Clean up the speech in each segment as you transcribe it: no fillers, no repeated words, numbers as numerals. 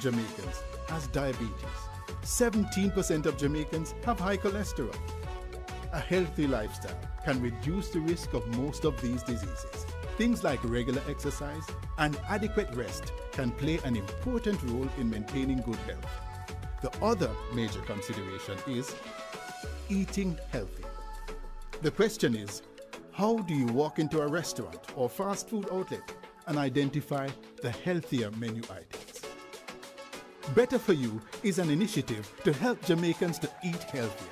Jamaicans has diabetes. 17% of Jamaicans have high cholesterol. A healthy lifestyle can reduce the risk of most of these diseases. Things like regular exercise and adequate rest can play an important role in maintaining good health. The other major consideration is eating healthy. The question is, how do you walk into a restaurant or fast food outlet and identify the healthier menu items? Better For You is an initiative to help Jamaicans to eat healthier.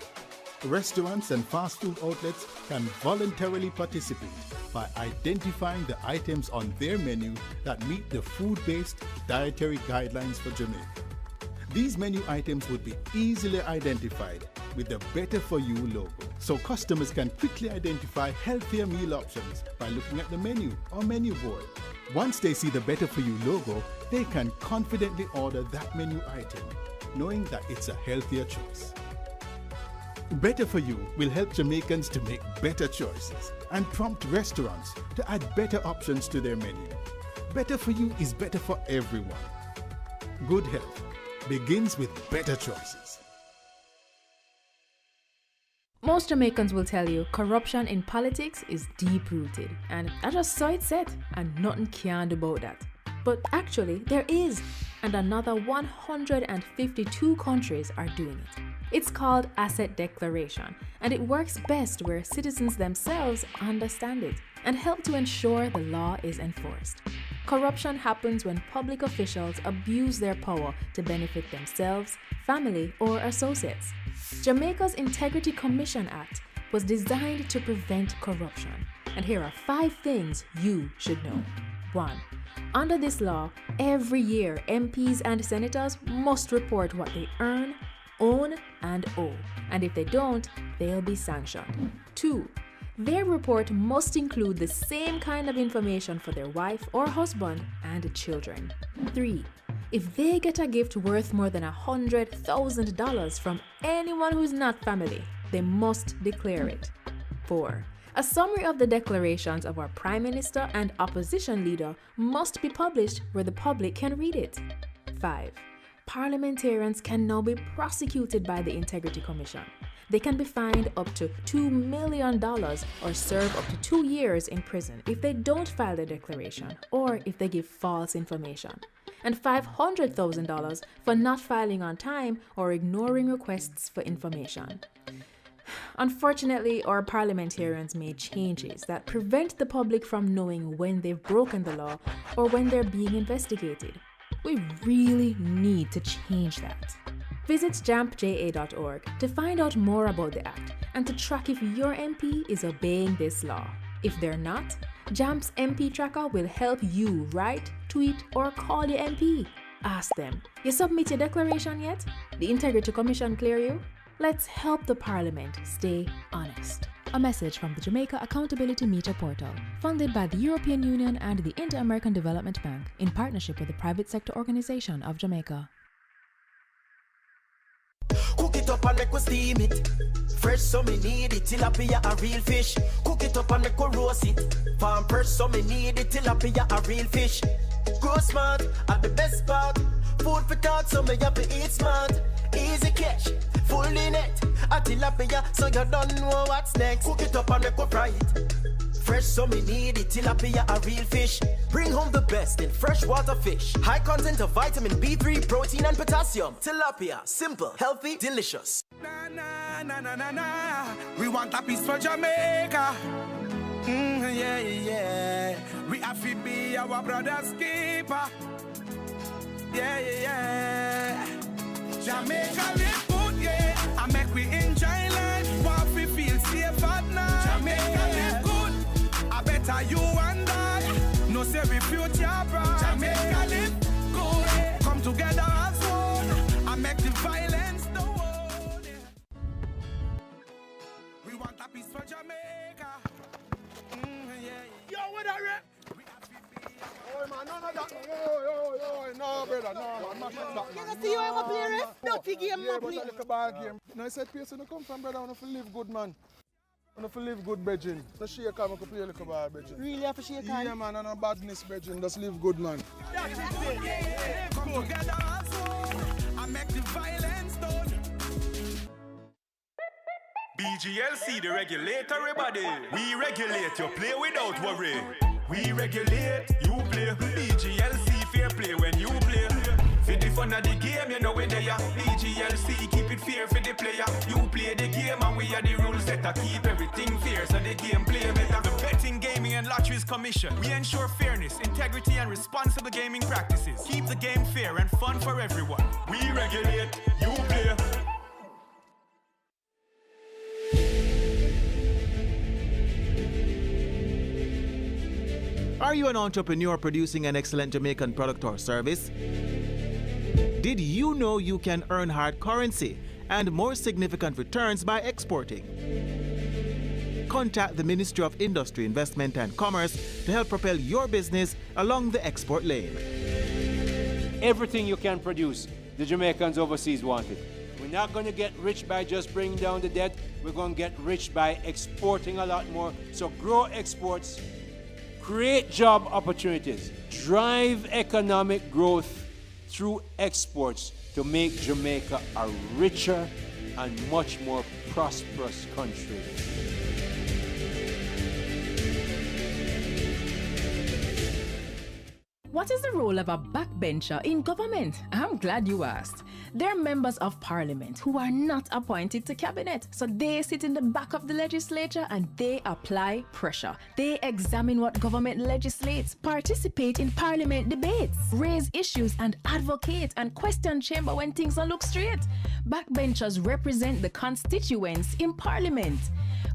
Restaurants and fast food outlets can voluntarily participate by identifying the items on their menu that meet the food-based dietary guidelines for Jamaica. These menu items would be easily identified with the Better For You logo, so customers can quickly identify healthier meal options by looking at the menu or menu board. Once they see the Better For You logo, they can confidently order that menu item, knowing that it's a healthier choice. Better For You will help Jamaicans to make better choices and prompt restaurants to add better options to their menu. Better For You is better for everyone. Good health begins with better choices. Most Jamaicans will tell you corruption in politics is deep-rooted, and I just saw it said, and nothing can do about that. But actually, there is, and another 152 countries are doing it. It's called asset declaration, and it works best where citizens themselves understand it and help to ensure the law is enforced. Corruption happens when public officials abuse their power to benefit themselves, family, or associates. Jamaica's Integrity Commission Act was designed to prevent corruption, and here are 5 things you should know. 1. Under this law, every year MPs and senators must report what they earn, own, and owe, and if they don't, they'll be sanctioned. 2. Their report must include the same kind of information for their wife or husband and children. 3. If they get a gift worth more than $100,000 from anyone who's not family, they must declare it. 4. A summary of the declarations of our Prime Minister and opposition leader must be published where the public can read it. 5. Parliamentarians can now be prosecuted by the Integrity Commission. They can be fined up to $2 million or serve up to 2 years in prison if they don't file their declaration or if they give false information, and $500,000 for not filing on time or ignoring requests for information. Unfortunately, our parliamentarians made changes that prevent the public from knowing when they've broken the law or when they're being investigated. We really need to change that. Visit jampja.org to find out more about the Act and to track if your MP is obeying this law. If they're not, JAMP's MP Tracker will help you write, tweet, or call your MP. Ask them, you submit your declaration yet? The Integrity Commission clear you? Let's help the Parliament stay honest. A message from the Jamaica Accountability Meter Portal, funded by the European Union and the Inter-American Development Bank in partnership with the Private Sector Organization of Jamaica. Cook it up and make we steam it. Fresh so me need it, tilapia a real fish. Cook it up and make we roast it. Farm fresh so me need it, tilapia a real fish. Grow smart at the best part. Food for thought so me have to eat smart. Easy catch, fully net. A tilapia so you don't know what's next. Cook it up and make we fry it. Fresh so me need it, tilapia a real fish. Bring home the best in freshwater fish. High content of vitamin B3, protein and potassium. Tilapia, simple, healthy, delicious. Na na na na na na. We want a piece for Jamaica. Yeah, yeah. We have to be our brother's keeper. Yeah, yeah. Jamaica live good, yeah. I make we enjoy life. Want we feel safe at night. Jamaica live good. I better you and I. No say we future bright. Jamaica live good. Yeah. Come together as one. I make the violence the one. Yeah. We want a piece for Jamaica. Yeah. Yo, what are you? Oh man, no, no, brother, no, man, You see you have a player, dirty game, no play. Like a bad game. No, I said, place you come from, brother, I want to live good, man. I want to live good, brethren. No shake hand, I can play like a bad, brethren. Really have to shake hand? Yeah, man, and no badness, brethren, just live good, man. That's it. Come together as one. make the violence done. BGLC, the regulatory body. We regulate, you play without worry. We regulate, you play. BGLC, fair play when you play. For the fun of the game, you know where they are. BGLC, keep it fair for the player. You play the game and we are the rules setter. Keep everything fair so the game play better. The Betting, Gaming and Lotteries Commission. We ensure fairness, integrity and responsible gaming practices. Keep the game fair and fun for everyone. We regulate, you play. Are you an entrepreneur producing an excellent Jamaican product or service? Did you know you can earn hard currency and more significant returns by exporting? Contact the Ministry of Industry, Investment and Commerce to help propel your business along the export lane. Everything you can produce, the Jamaicans overseas want it. We're not going to get rich by just bringing down the debt. We're going to get rich by exporting a lot more. So grow exports, create job opportunities, drive economic growth through exports to make Jamaica a richer and much more prosperous country. What is the role of a backbencher in government? I'm glad you asked. They're members of parliament who are not appointed to cabinet. So they sit in the back of the legislature and they apply pressure. They examine what government legislates, participate in parliament debates, raise issues and advocate and question chamber when things don't look straight. Backbenchers represent the constituents in parliament.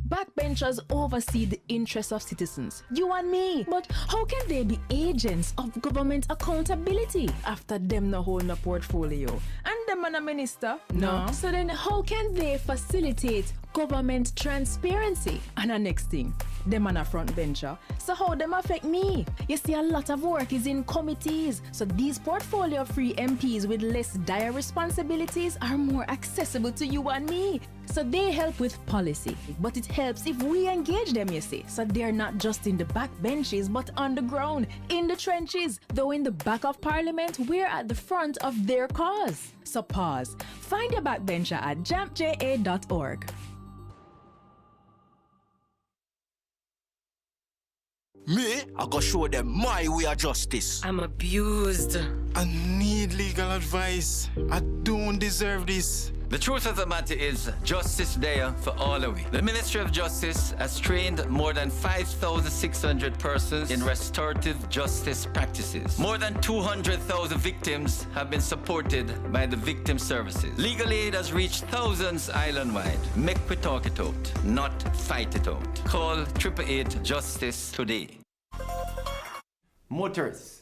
Backbenchers oversee the interests of citizens, you and me. But how can they be agents of government accountability after them no hold a portfolio? And them and a minister? No. So then how can they facilitate government transparency? And the next thing, them and a front bencher. So how them affect me? You see, a lot of work is in committees. So these portfolio-free MPs with less dire responsibilities are more accessible to you and me. So they help with policy, but it helps if we engage them, you see. So they're not just in the back benches, but on the ground, in the trenches. Though in the back of parliament, we're at the front of their cause. So pause. Find your backbencher at jampja.org. Me, I go show them my way of justice. I'm abused. I need legal advice. I don't deserve this. The truth of the matter is, justice there for all of it. The Ministry of Justice has trained more than 5,600 persons in restorative justice practices. More than 200,000 victims have been supported by the victim services. Legal aid has reached thousands island-wide. Make we talk it out, not fight it out. Call 888 Justice today. Motorists,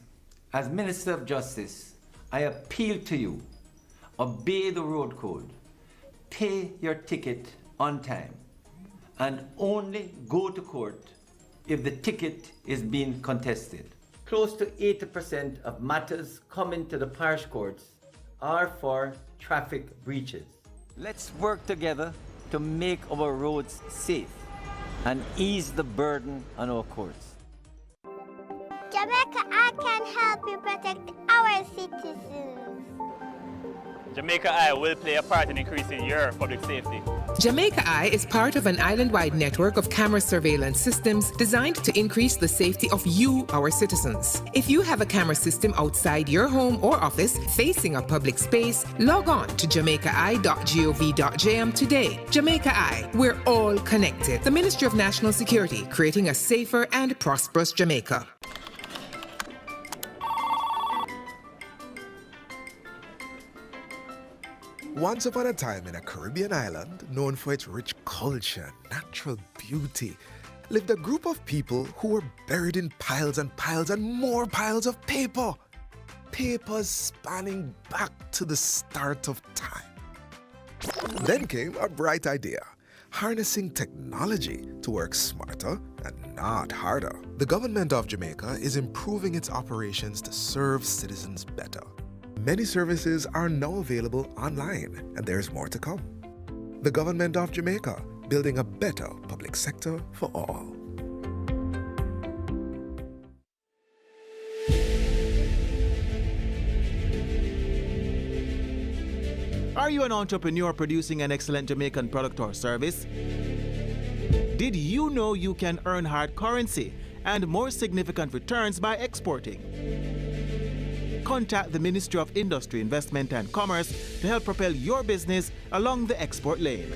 as Minister of Justice, I appeal to you. Obey the road code, pay your ticket on time, and only go to court if the ticket is being contested. Close to 80% of matters coming to the parish courts are for traffic breaches. Let's work together to make our roads safe and ease the burden on our courts. Jamaica, I can help you protect our citizens. Jamaica Eye will play a part in increasing your public safety. Jamaica Eye is part of an island-wide network of camera surveillance systems designed to increase the safety of you, our citizens. If you have a camera system outside your home or office facing a public space, log on to jamaicaeye.gov.jm today. Jamaica Eye, we're all connected. The Ministry of National Security, creating a safer and prosperous Jamaica. Once upon a time in a Caribbean island known for its rich culture, natural beauty, lived a group of people who were buried in piles and piles and more piles of paper. Papers spanning back to the start of time. Then came a bright idea, harnessing technology to work smarter and not harder. The government of Jamaica is improving its operations to serve citizens better. Many services are now available online, and there's more to come. The government of Jamaica, building a better public sector for all. Are you an entrepreneur producing an excellent Jamaican product or service? Did you know you can earn hard currency and more significant returns by exporting? Contact the Ministry of Industry, Investment and Commerce to help propel your business along the export lane.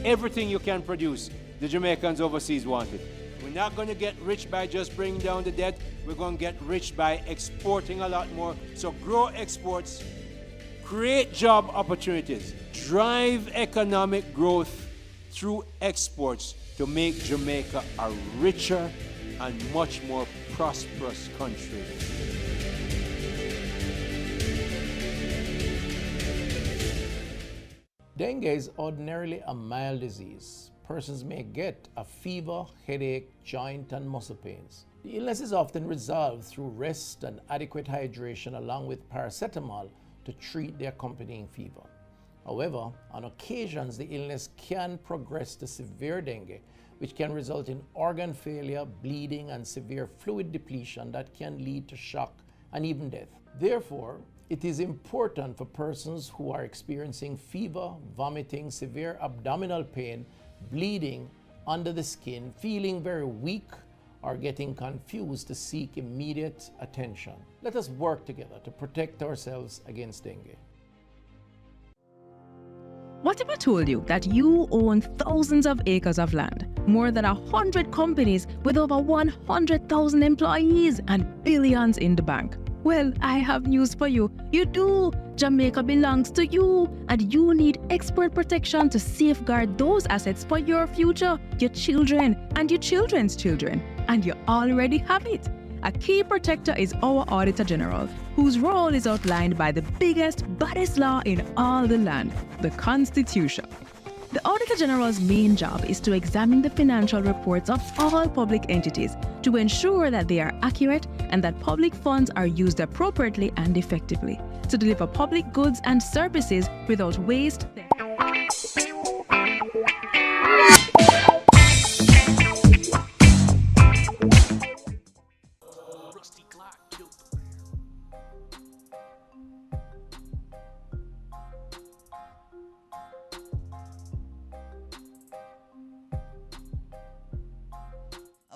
Everything you can produce, the Jamaicans overseas want it. We're not going to get rich by just bringing down the debt. We're going to get rich by exporting a lot more. So grow exports, create job opportunities, drive economic growth through exports to make Jamaica a richer and much more prosperous country. Dengue is ordinarily a mild disease. Persons may get a fever, headache, joint and muscle pains. The illness is often resolved through rest and adequate hydration along with paracetamol to treat the accompanying fever. However, on occasions the illness can progress to severe dengue, which can result in organ failure, bleeding and severe fluid depletion that can lead to shock and even death. Therefore, it is important for persons who are experiencing fever, vomiting, severe abdominal pain, bleeding under the skin, feeling very weak, or getting confused to seek immediate attention. Let us work together to protect ourselves against dengue. What if I told you that you own thousands of acres of land, more than 100 companies with over 100,000 employees and billions in the bank? Well, I have news for you. You do. Jamaica belongs to you, and you need export protection to safeguard those assets for your future, your children, and your children's children. And you already have it. A key protector is our Auditor General, whose role is outlined by the biggest, baddest law in all the land, the Constitution. The Auditor General's main job is to examine the financial reports of all public entities to ensure that they are accurate and that public funds are used appropriately and effectively to deliver public goods and services without waste.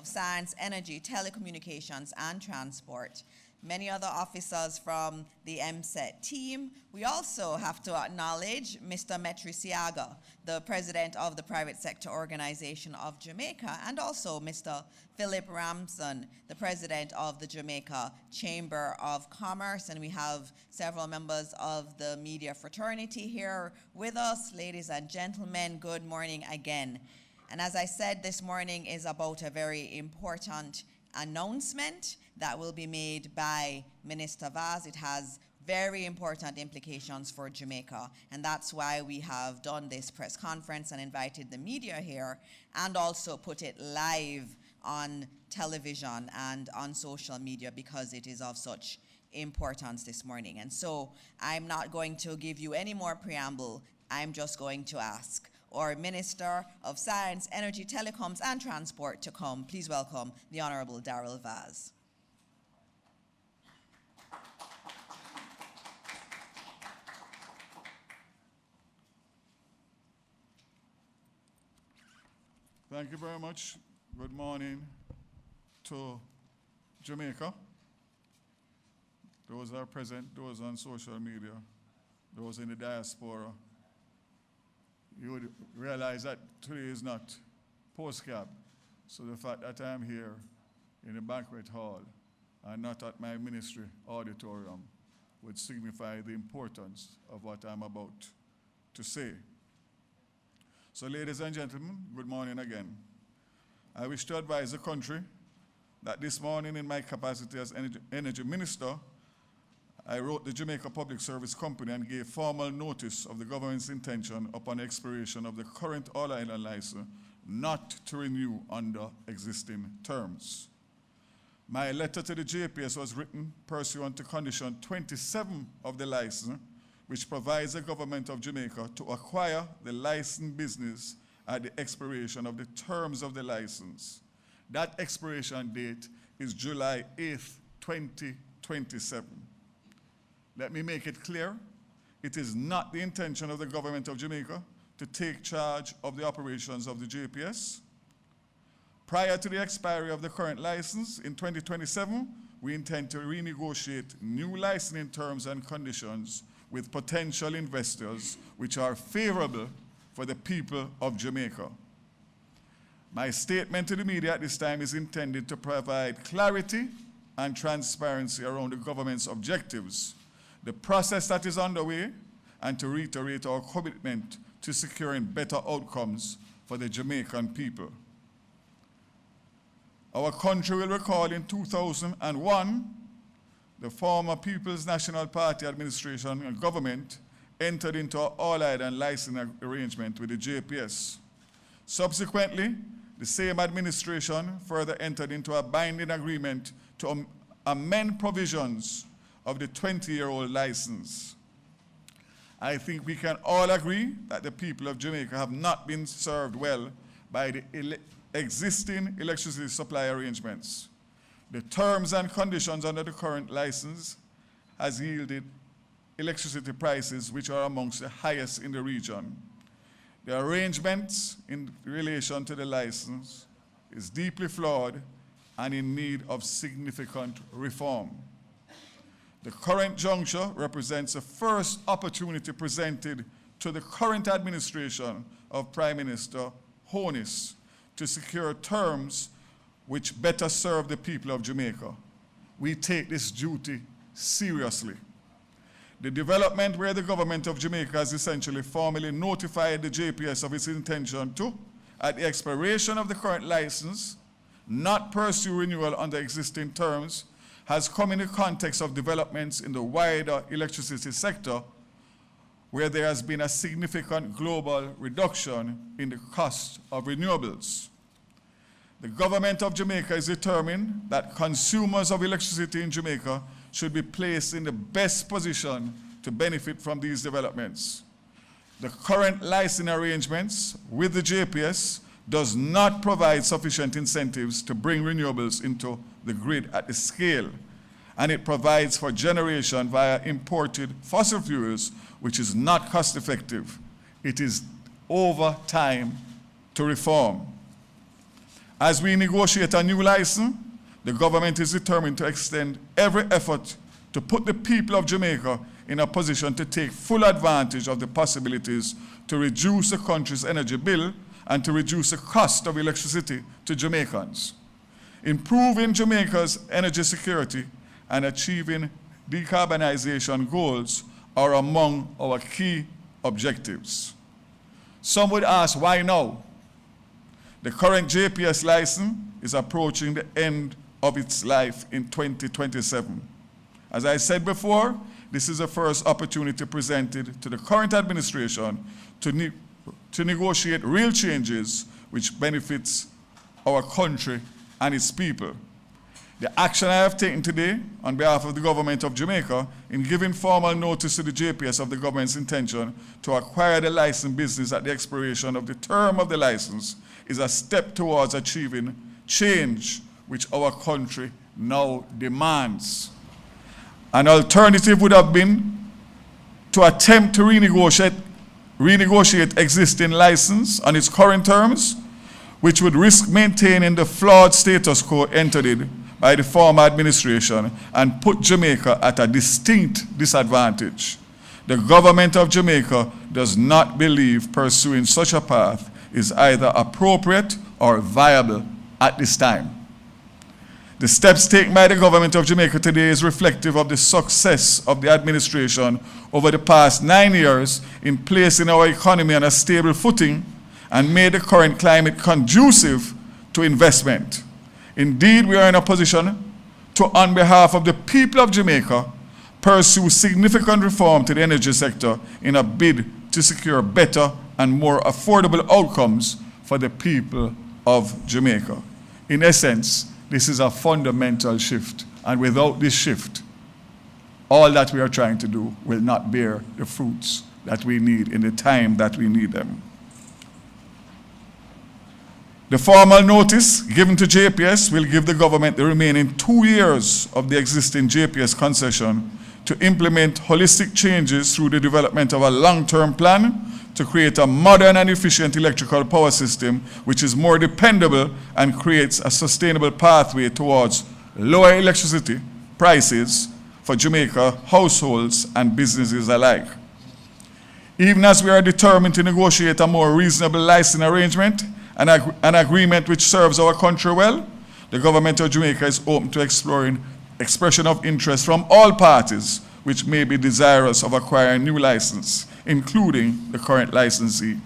Science, Energy, Telecommunications and Transport. Many other officers from the MSETT team. We also have to acknowledge Mr. Metri Siaga, the president of the Private Sector Organization of Jamaica, and also Mr. Philip Ramson, the president of the Jamaica Chamber of Commerce. And we have several members of the media fraternity here with us. Ladies and gentlemen, good morning again. And as I said, this morning is about a very important announcement that will be made by Minister Vaz. It has very important implications for Jamaica, and that's why we have done this press conference and invited the media here, and also put it live on television and on social media because it is of such importance this morning. And so I'm not going to give you any more preamble. I'm just going to ask our Minister of Science, Energy, Telecoms and Transport to come. Please welcome the Honourable Darrell Vaz. Thank you very much. Good morning to Jamaica. Those are present, those on social media, those in the diaspora. You would realize that today is not postcab. So the fact that I'm here in the banquet hall and not at my ministry auditorium would signify the importance of what I'm about to say. So ladies and gentlemen, good morning again. I wish to advise the country that this morning in my capacity as Energy Minister, I wrote the Jamaica Public Service Company and gave formal notice of the government's intention upon expiration of the current all-island license not to renew under existing terms. My letter to the JPS was written pursuant to condition 27 of the license, which provides the government of Jamaica to acquire the licensed business at the expiration of the terms of the license. That expiration date is July 8th, 2027. Let me make it clear, It is not the intention of the government of Jamaica to take charge of the operations of the JPS. Prior to the expiry of the current license in 2027, we intend to renegotiate new licensing terms and conditions with potential investors which are favorable for the people of Jamaica. My statement to the media at this time is intended to provide clarity and transparency around the government's objectives, the process that is underway, and to reiterate our commitment to securing better outcomes for the Jamaican people. Our country will recall in 2001, the former People's National Party administration and government entered into an all-island licensing arrangement with the JPS. Subsequently, the same administration further entered into a binding agreement to amend provisions of the 20-year-old license. I think we can all agree that the people of Jamaica have not been served well by the existing electricity supply arrangements. The terms and conditions under the current license has yielded electricity prices which are amongst the highest in the region. The arrangements in relation to the license is deeply flawed and in need of significant reform. The current juncture represents a first opportunity presented to the current administration of Prime Minister Honis to secure terms which better serve the people of Jamaica. We take this duty seriously. The development where the government of Jamaica has essentially formally notified the JPS of its intention to, at the expiration of the current license, not pursue renewal under existing terms, has come in the context of developments in the wider electricity sector where there has been a significant global reduction in the cost of renewables. The government of Jamaica is determined that consumers of electricity in Jamaica should be placed in the best position to benefit from these developments. The current licensing arrangements with the JPS does not provide sufficient incentives to bring renewables into the grid at the scale, and it provides for generation via imported fossil fuels, which is not cost effective. It is over time to reform. As we negotiate a new license, the government is determined to extend every effort to put the people of Jamaica in a position to take full advantage of the possibilities to reduce the country's energy bill and to reduce the cost of electricity to Jamaicans. Improving Jamaica's energy security and achieving decarbonization goals are among our key objectives. Some would ask, why now? The current JPS license is approaching the end of its life in 2027. As I said before, this is the first opportunity presented to the current administration to negotiate real changes which benefits our country and its people. The action I have taken today on behalf of the government of Jamaica in giving formal notice to the JPS of the government's intention to acquire the licensed business at the expiration of the term of the license is a step towards achieving change which our country now demands. An alternative would have been to attempt to renegotiate existing license on its current terms, which would risk maintaining the flawed status quo entered in by the former administration and put Jamaica at a distinct disadvantage. The government of Jamaica does not believe pursuing such a path is either appropriate or viable at this time. The steps taken by the government of Jamaica today is reflective of the success of the administration over the past 9 years in placing our economy on a stable footing and made the current climate conducive to investment. Indeed, we are in a position to, on behalf of the people of Jamaica, pursue significant reform to the energy sector in a bid to secure better and more affordable outcomes for the people of Jamaica. In essence, this is a fundamental shift, and without this shift, all that we are trying to do will not bear the fruits that we need in the time that we need them. The formal notice given to JPS will give the government the remaining 2 years of the existing JPS concession to implement holistic changes through the development of a long-term plan to create a modern and efficient electrical power system which is more dependable and creates a sustainable pathway towards lower electricity prices for Jamaica households and businesses alike. Even as we are determined to negotiate a more reasonable licensing arrangement, an agreement which serves our country well, the government of Jamaica is open to exploring expression of interest from all parties which may be desirous of acquiring new license, including the current licensee.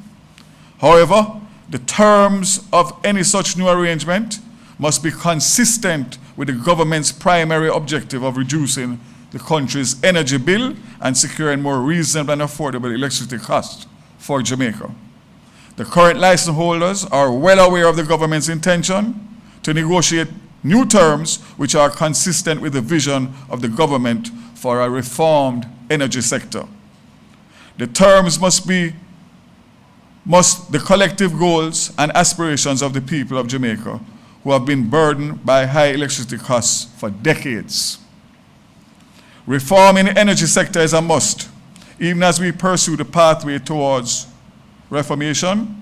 However, the terms of any such new arrangement must be consistent with the government's primary objective of reducing the country's energy bill and securing more reasonable and affordable electricity costs for Jamaica. The current license holders are well aware of the government's intention to negotiate new terms which are consistent with the vision of the government for a reformed energy sector. The terms must the collective goals and aspirations of the people of Jamaica who have been burdened by high electricity costs for decades. Reform in the energy sector is a must, even as we pursue the pathway towards reformation.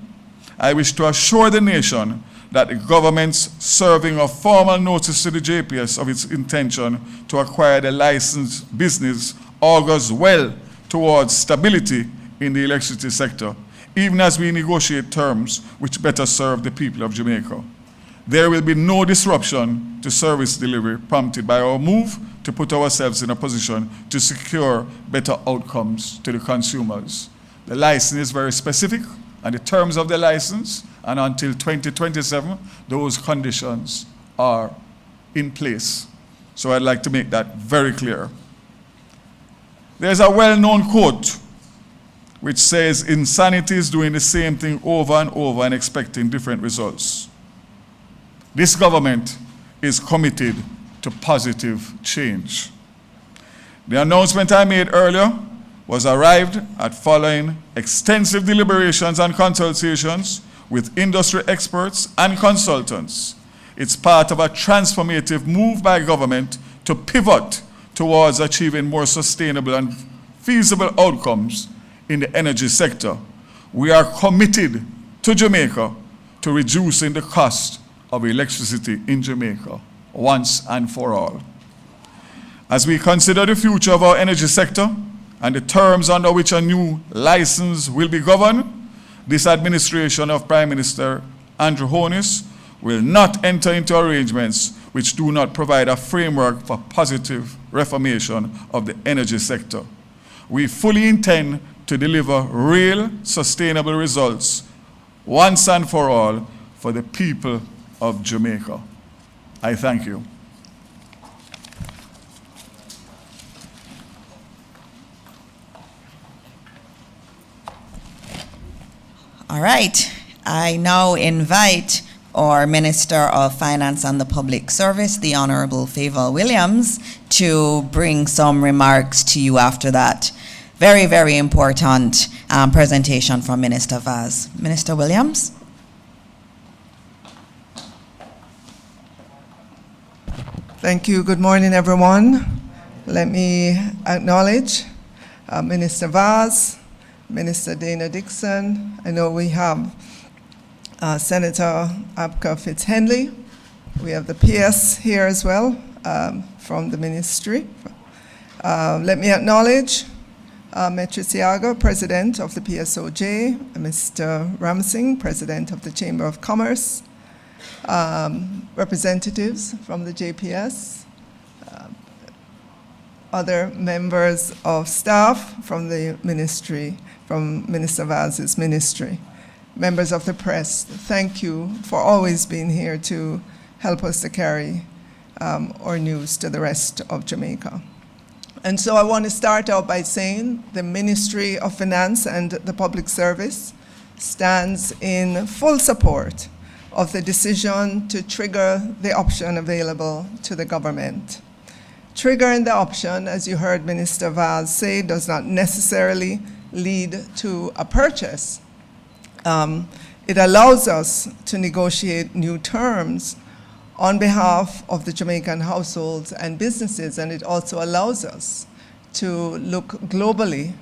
I wish to assure the nation that the government's serving of formal notice to the JPS of its intention to acquire the licensed business augurs well towards stability in the electricity sector, even as we negotiate terms which better serve the people of Jamaica. There will be no disruption to service delivery prompted by our move to put ourselves in a position to secure better outcomes to the consumers. The license is very specific, and the terms of the license, and until 2027, those conditions are in place. So I'd like to make that very clear. There's a well-known quote which says, insanity is doing the same thing over and over and expecting different results. This government is committed to positive change. The announcement I made earlier was arrived at following extensive deliberations and consultations with industry experts and consultants. It's part of a transformative move by government to pivot towards achieving more sustainable and feasible outcomes in the energy sector. We are committed to Jamaica to reducing the cost of electricity in Jamaica once and for all. As we consider the future of our energy sector and the terms under which a new license will be governed, this administration of Prime Minister Andrew Holness will not enter into arrangements which do not provide a framework for positive reformation of the energy sector. We fully intend to deliver real, sustainable results once and for all for the people of Jamaica. I thank you. All right, I now invite our Minister of Finance and the Public Service, the Honorable Favour Williams, to bring some remarks to you after that very, very important presentation from Minister Vaz. Minister Williams. Thank you. Good morning, everyone. Let me acknowledge Minister Vaz, Minister Dana Dixon. I know we have Senator Abka Fitzhenley. We have the PS here as well from the ministry. Let me acknowledge Metri Siaga, President of the PSOJ, Mr. Ramsing, President of the Chamber of Commerce, representatives from the JPS, other members of staff from the ministry, from Minister Vaz's ministry, members of the press. Thank you for always being here to help us to carry our news to the rest of Jamaica. And so I want to start out by saying the Ministry of Finance and the Public Service stands in full support of the decision to trigger the option available to the government. Triggering the option, as you heard Minister Vaz say, does not necessarily lead to a purchase. It allows us to negotiate new terms on behalf of the Jamaican households and businesses, and it also allows us to look globally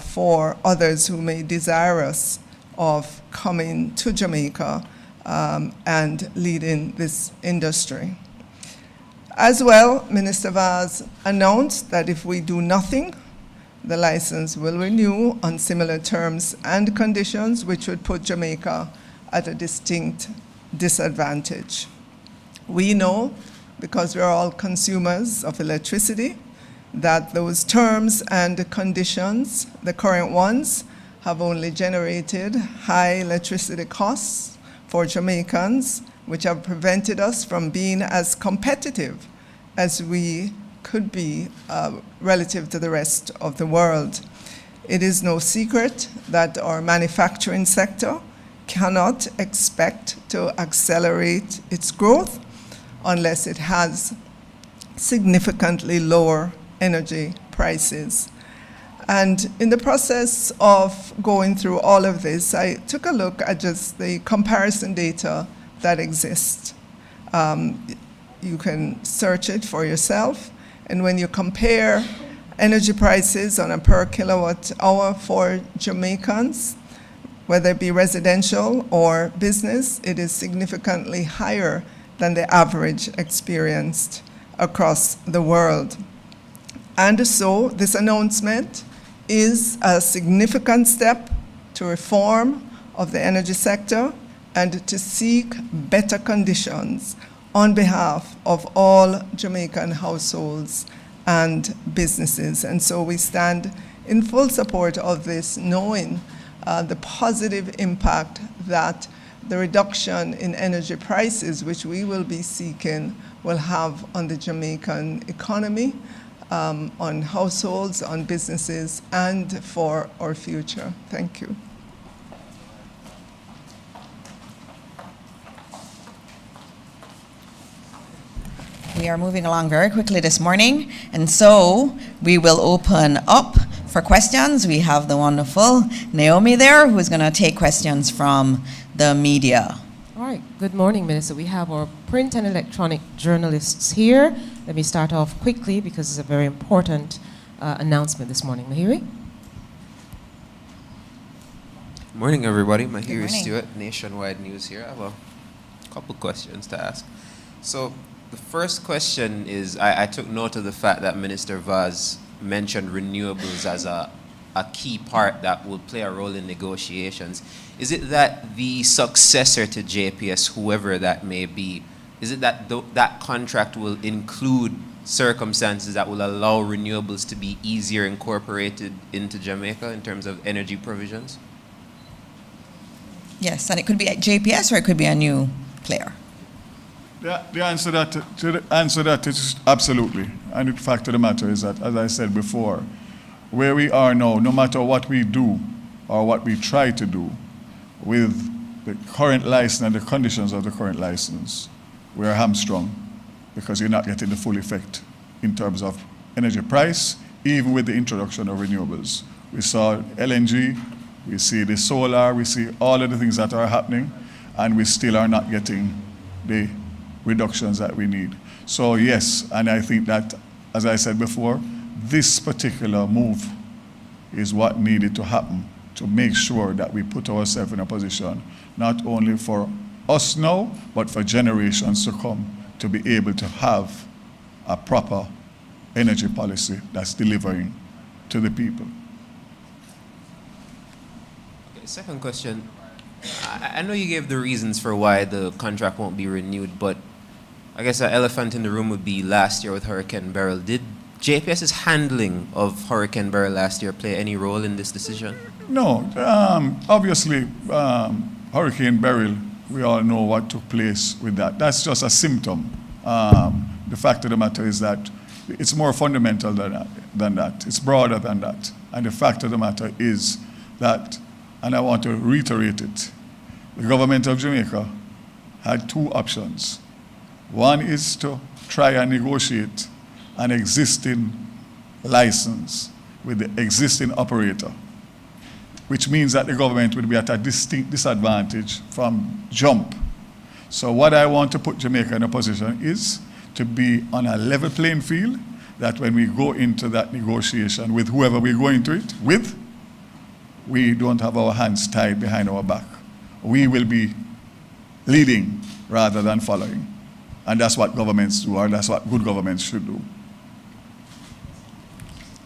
for others who may desire us of coming to Jamaica and leading this industry. As well, Minister Vaz announced that if we do nothing, the license will renew on similar terms and conditions, which would put Jamaica at a distinct disadvantage. We know, because we're all consumers of electricity, that those terms and conditions, the current ones, have only generated high electricity costs for Jamaicans, which have prevented us from being as competitive as we could be relative to the rest of the world. It is no secret that our manufacturing sector cannot expect to accelerate its growth unless it has significantly lower energy prices. And in the process of going through all of this, I took a look at just the comparison data that exists. You can search it for yourself, and when you compare energy prices on a per kilowatt hour for Jamaicans, whether it be residential or business, it is significantly higher than the average experienced across the world. And so this announcement is a significant step to reform of the energy sector and to seek better conditions on behalf of all Jamaican households and businesses. And so we stand in full support of this, knowing the positive impact that the reduction in energy prices, which we will be seeking, will have on the Jamaican economy, on households, on businesses, and for our future. Thank you. We are moving along very quickly this morning, and so we will open up for questions. We have the wonderful Naomi there, who's going to take questions from the media. All right, good morning, Minister. We have our print and electronic journalists here. Let me start off quickly because it's a very important announcement this morning. Mahiri? Morning, everybody. Mahiri Stewart, Nationwide News here. I have a couple questions to ask. So the first question is, I took note of the fact that Minister Vaz mentioned renewables as a key part that will play a role in negotiations. Is it that the successor to JPS, whoever that may be, is it that that contract will include circumstances that will allow renewables to be easier incorporated into Jamaica in terms of energy provisions? Yes, and it could be at JPS or it could be a new player. The answer to that is absolutely. And the fact of the matter is that, as I said before, where we are now, no matter what we do or what we try to do with the current license and the conditions of the current license, we are hamstrung because you're not getting the full effect in terms of energy price, even with the introduction of renewables. We saw LNG, we see the solar, we see all of the things that are happening, and we still are not getting the reductions that we need. So yes, and I think that, as I said before, this particular move is what needed to happen to make sure that we put ourselves in a position not only for us now, but for generations to come to be able to have a proper energy policy that's delivering to the people. Okay, second question. I know you gave the reasons for why the contract won't be renewed, but I guess an elephant in the room would be last year with Hurricane Beryl. Did JPS's handling of Hurricane Beryl last year play any role in this decision? No. Obviously, Hurricane Beryl, we all know what took place with that. That's just a symptom. The fact of the matter is that it's more fundamental than that. It's broader than that. And the fact of the matter is that, and I want to reiterate it, the government of Jamaica had two options. One is to try and negotiate an existing license with the existing operator, which means that the government would be at a distinct disadvantage from jump. So what I want to put Jamaica in a position is to be on a level playing field, that when we go into that negotiation with whoever we go into it with, we don't have our hands tied behind our back. We will be leading rather than following. And that's what governments do, or that's what good governments should do.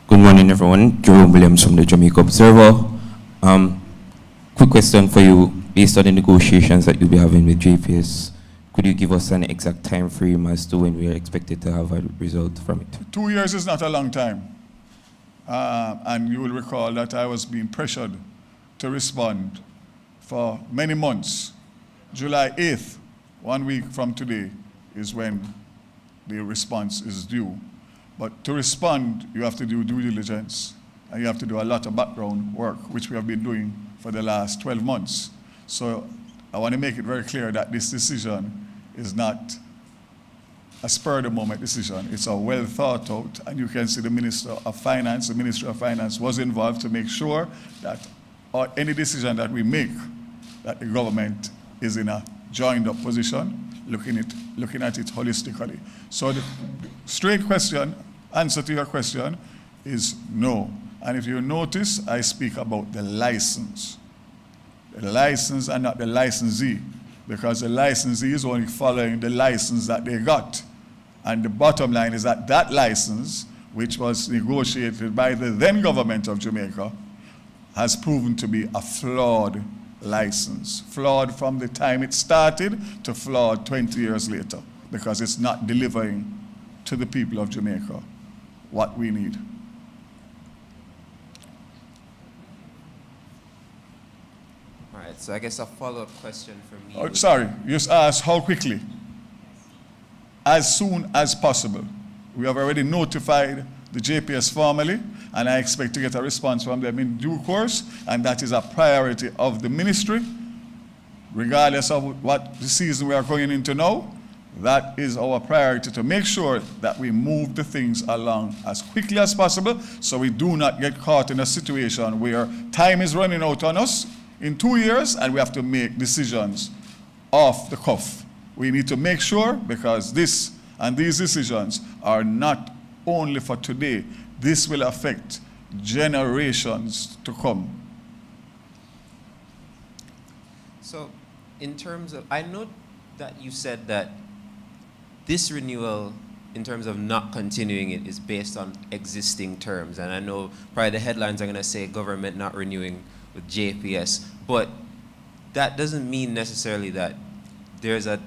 Good morning, everyone. Jerome Williams from the Jamaica Observer. Quick question for you. Based on the negotiations that you'll be having with JPS, could you give us an exact time frame as to when we are expected to have a result from it? 2 years is not a long time. And you will recall that I was being pressured to respond for many months. July 8th, 1 week from today, is when the response is due. But to respond, you have to do due diligence, and you have to do a lot of background work, which we have been doing for the last 12 months. So I want to make it very clear that this decision is not a spur-of-the-moment decision. It's a well thought out, and you can see the Minister of Finance, the Ministry of Finance was involved to make sure that any decision that we make, that the government is in a joined-up position, looking at it holistically. So the straight answer to your question is no. And if you notice, I speak about the license. The license and not the licensee, because the licensee is only following the license that they got. And the bottom line is that that license, which was negotiated by the then government of Jamaica, has proven to be a flawed license. Flawed from the time it started to flawed 20 years later, because it's not delivering to the people of Jamaica what we need. All right, so I guess a follow-up question for me. Oh, sorry, you just asked how quickly. As soon as possible. We have already notified the JPS formally, and I expect to get a response from them in due course, and that is a priority of the ministry. Regardless of what the season we are going into now, that is our priority, to make sure that we move the things along as quickly as possible, so we do not get caught in a situation where time is running out on us in 2 years and we have to make decisions off the cuff. We need to make sure, because these decisions are not only for today, this will affect generations to come. So in terms of, I know that you said that this renewal, in terms of not continuing it, is based on existing terms. And I know probably the headlines are going to say government not renewing with JPS, but that doesn't mean necessarily that there's a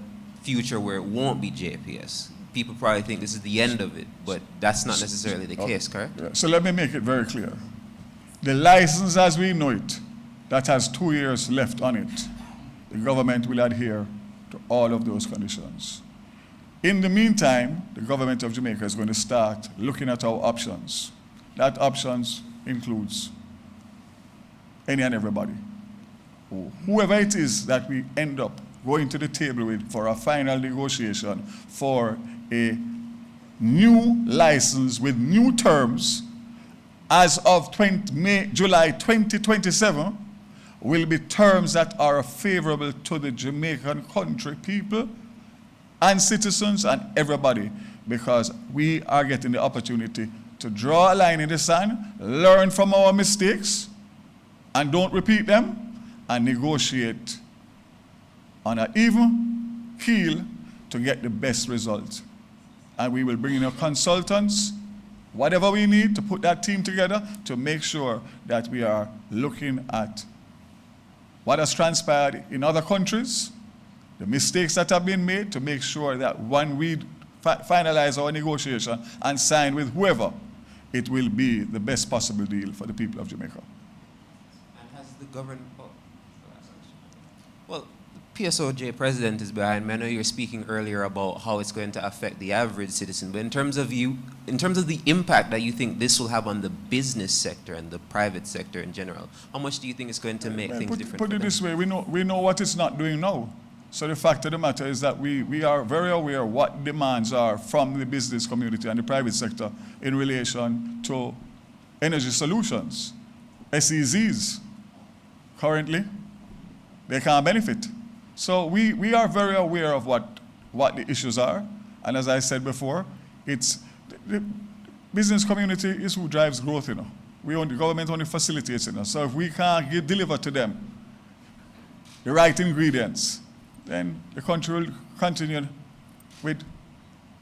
future where it won't be JPS. People probably think this is the end of it, but that's not necessarily the case, correct? Yeah. So let me make it very clear. The license as we know it, that has 2 years left on it, the government will adhere to all of those conditions. In the meantime, the government of Jamaica is going to start looking at our options. That options includes any and everybody. Whoever it is that we end up going to the table with for a final negotiation for a new license with new terms as of July 2027 will be terms that are favorable to the Jamaican country people and citizens and everybody, because we are getting the opportunity to draw a line in the sand, learn from our mistakes and don't repeat them, and negotiate on an even keel to get the best result. And we will bring in our consultants, whatever we need to put that team together to make sure that we are looking at what has transpired in other countries, the mistakes that have been made, to make sure that when we finalize our negotiation and sign with whoever, it will be the best possible deal for the people of Jamaica. And has the government... Well, the PSOJ president is behind me. I know you were speaking earlier about how it's going to affect the average citizen, but in terms of the impact that you think this will have on the business sector and the private sector in general, how much do you think it's going to make things different? Put it this way, we know what it's not doing now. So the fact of the matter is that we are very aware what demands are from the business community and the private sector in relation to energy solutions. SEZs, currently, they can't benefit. So we are very aware of what the issues are. And as I said before, it's business community is who drives growth, you know. The government only facilitates it. So if we can't deliver to them the right ingredients, then the country will continue with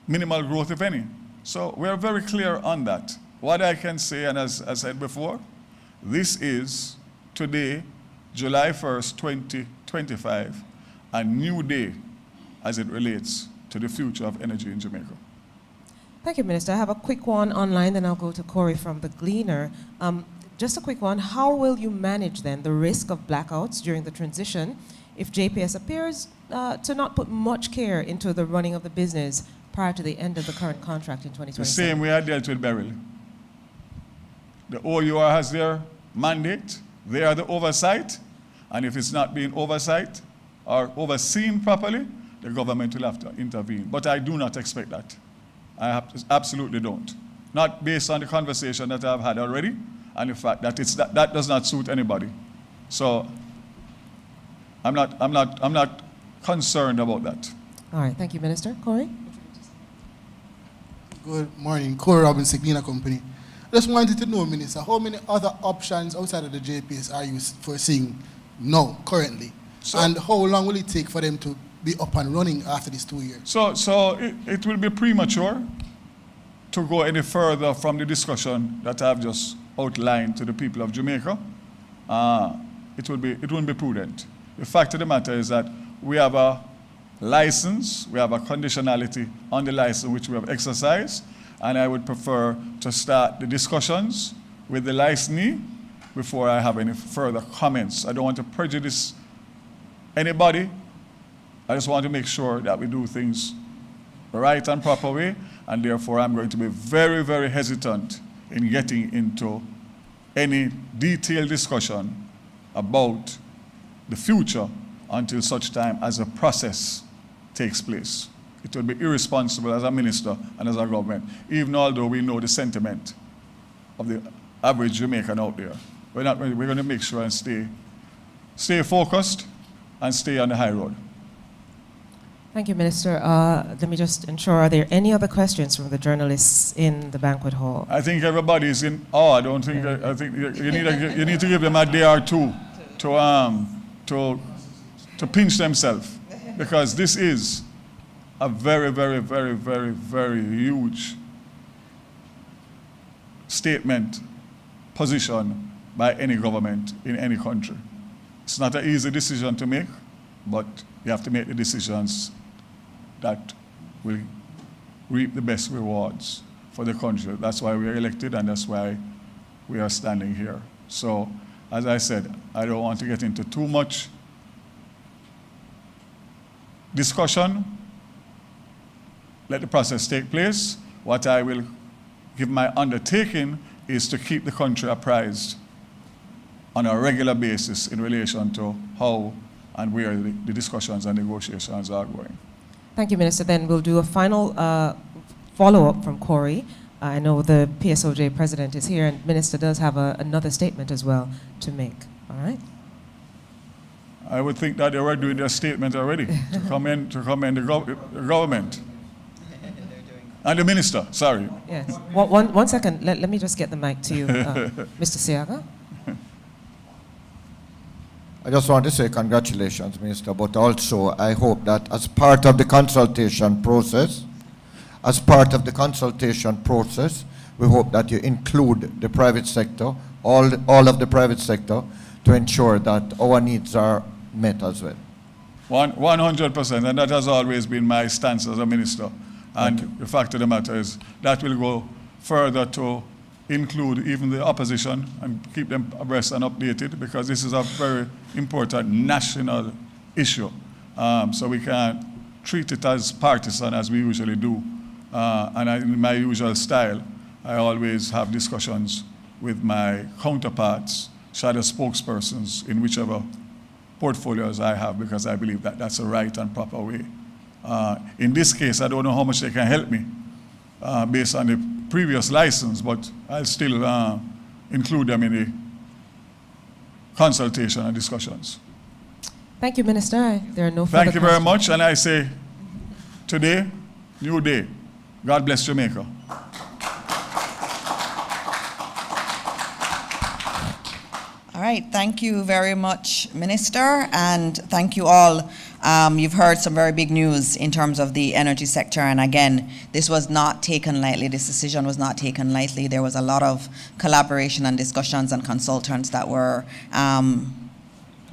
minimal growth, if any. So we're very clear on that. What I can say, and as I said before, this is today, July 1st, 2025, a new day as it relates to the future of energy in Jamaica. Thank you, Minister. I have a quick one online, then I'll go to Corey from the Gleaner. Just a quick one. How will you manage then the risk of blackouts during the transition if JPS appears to not put much care into the running of the business prior to the end of the current contract in 2027? The same way I dealt with Beryl. The OUR has their mandate. They are the oversight. And if it's not being oversight or overseen properly, the government will have to intervene. But I do not expect that. I absolutely don't. Not based on the conversation that I've had already and the fact that that does not suit anybody. So I'm not concerned about that. All right, thank you, Minister. Corey? Good morning. Corey Robinson, Gleaner Company. Just wanted to know, Minister, how many other options outside of the JPS are you foreseeing now, currently? And how long will it take for them to be up and running after these 2 years? So it will be premature to go any further from the discussion that I've just outlined to the people of Jamaica. It won't be prudent. The fact of the matter is that we have a license, we have a conditionality on the license which we have exercised, and I would prefer to start the discussions with the licensee before I have any further comments. I don't want to prejudice anybody. I just want to make sure that we do things the right and proper way, and therefore I'm going to be very, very hesitant in getting into any detailed discussion about the future until such time as a process takes place. It would be irresponsible as a minister and as a government, even although we know the sentiment of the average Jamaican out there. We're going to make sure and stay focused and stay on the high road. Thank you, Minister. Let me just ensure, are there any other questions from the journalists in the banquet hall? I think everybody is in awe. I don't think, I think you need to give them a day or two to pinch themselves, because this is a very, very, very, very, very huge statement, position by any government in any country. It's not an easy decision to make, but you have to make the decisions that will reap the best rewards for the country. That's why we are elected, and that's why we are standing here. So, as I said, I don't want to get into too much discussion. Let the process take place. What I will give my undertaking is to keep the country apprised on a regular basis in relation to how and where the discussions and negotiations are going. Thank you, Minister. Then we'll do a final follow-up from Corey. I know the PSOJ president is here, and Minister does have another statement as well to make. All right? I would think that they were doing their statement already to commend the government. And the minister, sorry. Yes. One second. Let me just get the mic to you, Mr. Siaga. I just want to say congratulations, Minister, but also I hope that as part of the consultation process, we hope that you include the private sector, all of the private sector, to ensure that our needs are met as well. 100%, and that has always been my stance as a minister. And the fact of the matter is that will go further to include even the opposition and keep them abreast and updated, because this is a very important national issue. So we can't treat it as partisan as we usually do. And in my usual style, I always have discussions with my counterparts, shadow spokespersons in whichever portfolios I have, because I believe that that's a right and proper way. In this case, I don't know how much they can help me based on the previous license, but I'll still include them in the consultation and discussions. Thank you, Minister. There are no further Thank you very much, and I say today, new day. God bless Jamaica. All right, thank you very much, Minister, and thank you all. You've heard some very big news in terms of the energy sector, and again, this was not taken lightly. This decision was not taken lightly. There was a lot of collaboration and discussions and consultants that were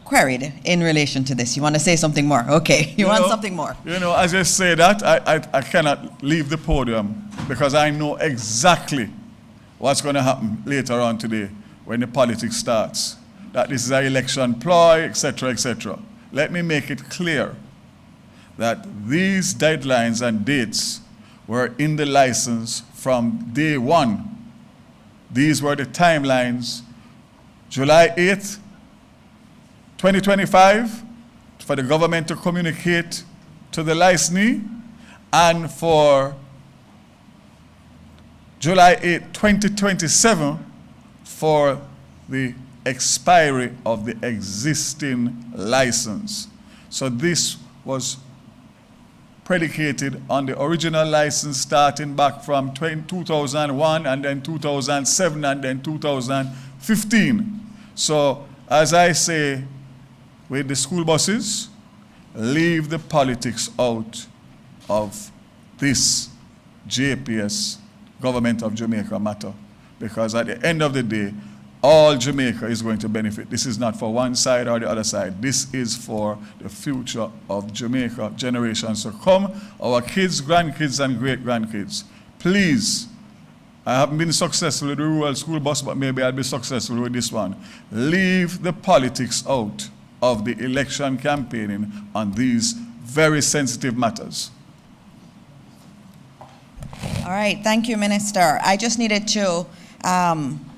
queried in relation to this. You want to say something more? Okay, you want something more. You know, as you say that, I cannot leave the podium because I know exactly what's going to happen later on today when the politics starts. That this is an election ploy, etc., etc. Let me make it clear that these deadlines and dates were in the license from day one. These were the timelines. July 8th, 2025, for the government to communicate to the licensee, and for July 8, 2027, for the expiry of the existing license. So this was predicated on the original license starting back from 2001 and then 2007 and then 2015. So as I say with the school buses, leave the politics out of this JPS, Government of Jamaica matter, because at the end of the day, all Jamaica is going to benefit. This is not for one side or the other side. This is for the future of Jamaica, generations to come, our kids, grandkids, and great-grandkids. Please, I haven't been successful with the rural school bus, but maybe I'll be successful with this one. Leave the politics out of the election campaigning on these very sensitive matters. All right, thank you, Minister. I just needed to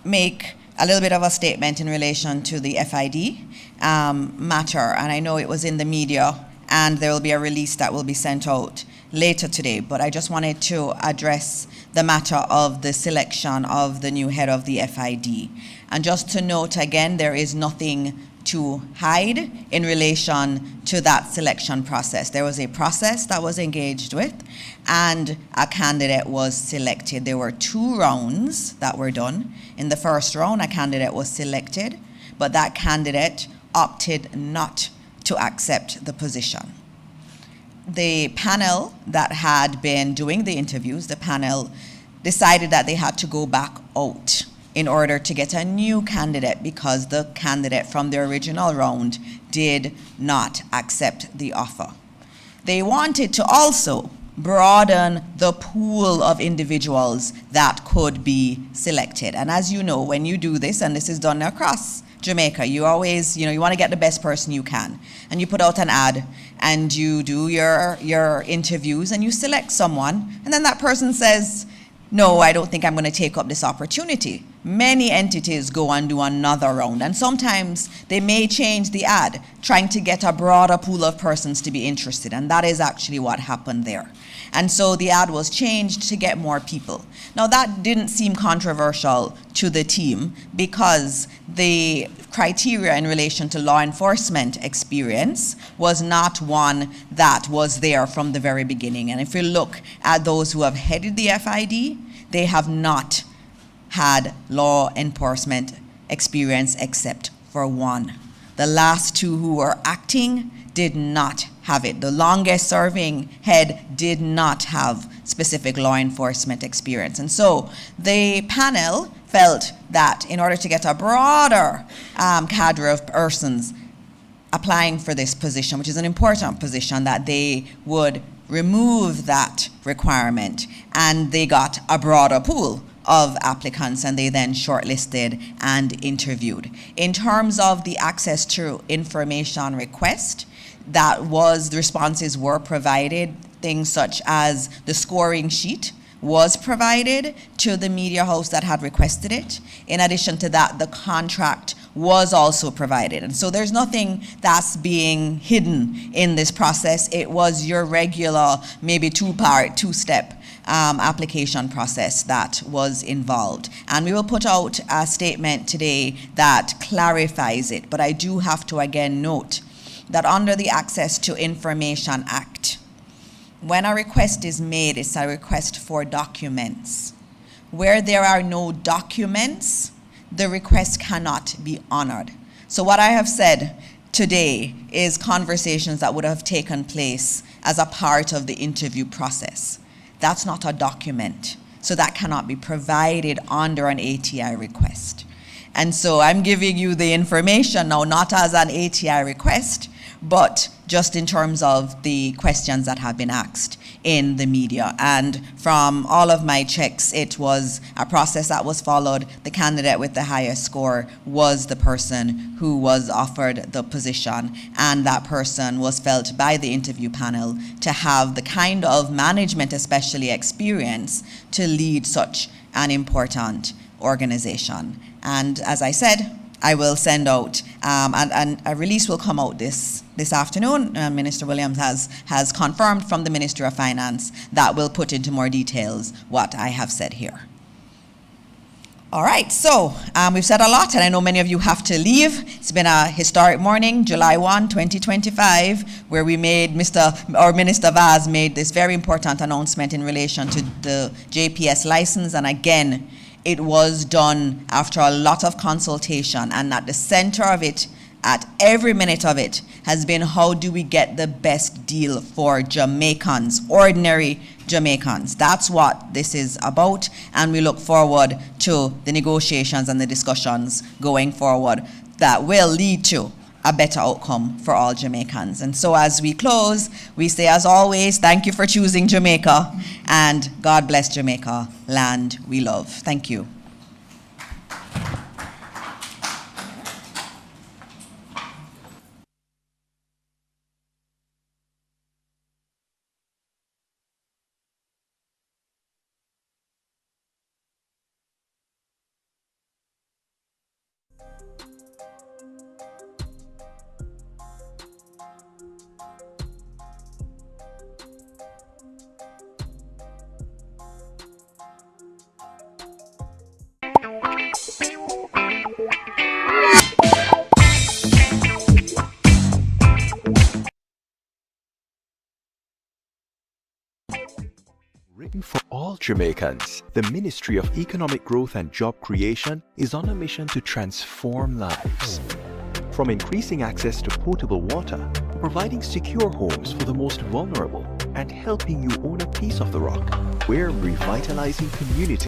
make a little bit of a statement in relation to the FID matter, and I know it was in the media, and there will be a release that will be sent out later today, but I just wanted to address the matter of the selection of the new head of the FID. And just to note again, there is nothing to hide in relation to that selection process. There was a process that was engaged with, and a candidate was selected. There were 2 rounds that were done. In the first round, a candidate was selected, but that candidate opted not to accept the position. The panel that had been doing the interviews, the panel decided that they had to go back out in order to get a new candidate because the candidate from the original round did not accept the offer. They wanted to also broaden the pool of individuals that could be selected. And as you know, when you do this, and this is done across Jamaica, you always, you want to get the best person you can. And you put out an ad and you do your interviews and you select someone, and then that person says, no, I don't think I'm going to take up this opportunity. Many entities go and do another round, and sometimes they may change the ad, trying to get a broader pool of persons to be interested, and that is actually what happened there. And so the ad was changed to get more people. Now that didn't seem controversial to the team because the criteria in relation to law enforcement experience was not one that was there from the very beginning. And if you look at those who have headed the FID, they have not had law enforcement experience except for one. The last 2 who were acting did not have it. The longest serving head did not have specific law enforcement experience. And so the panel felt that in order to get a broader cadre of persons applying for this position, which is an important position, that they would remove that requirement, and they got a broader pool of applicants, and they then shortlisted and interviewed. In terms of the access to information request, the responses were provided. Things such as the scoring sheet was provided to the media house that had requested it. In addition to that, the contract was also provided. And so there's nothing that's being hidden in this process. It was your regular, maybe 2-step application process that was involved. And we will put out a statement today that clarifies it. But I do have to again note that under the Access to Information Act, when a request is made, it's a request for documents. Where there are no documents, the request cannot be honored. So what I have said today is conversations that would have taken place as a part of the interview process. That's not a document, so that cannot be provided under an ATI request. And so I'm giving you the information now, not as an ATI request, but just in terms of the questions that have been asked in the media. And from all of my checks, it was a process that was followed. The candidate with the highest score was the person who was offered the position, and that person was felt by the interview panel to have the kind of management, especially experience, to lead such an important organization. And as I said, I will send out, and a release will come out this afternoon. Minister Williams has confirmed from the Ministry of Finance that will put into more details what I have said here. All right, so we've said a lot, and I know many of you have to leave. It's been a historic morning, July 1, 2025, where we made Minister Vaz made this very important announcement in relation to the JPS license, and again, it was done after a lot of consultation, and at the center of it, at every minute of it, has been how do we get the best deal for Jamaicans, ordinary Jamaicans. That's what this is about, and we look forward to the negotiations and the discussions going forward that will lead to a better outcome for all Jamaicans. And so as we close, we say, as always, thank you for choosing Jamaica, and God bless Jamaica, land we love. Thank you. Written for all Jamaicans, the Ministry of Economic Growth and Job Creation is on a mission to transform lives. From increasing access to potable water, providing secure homes for the most vulnerable, and helping you own a piece of the rock, we're revitalizing communities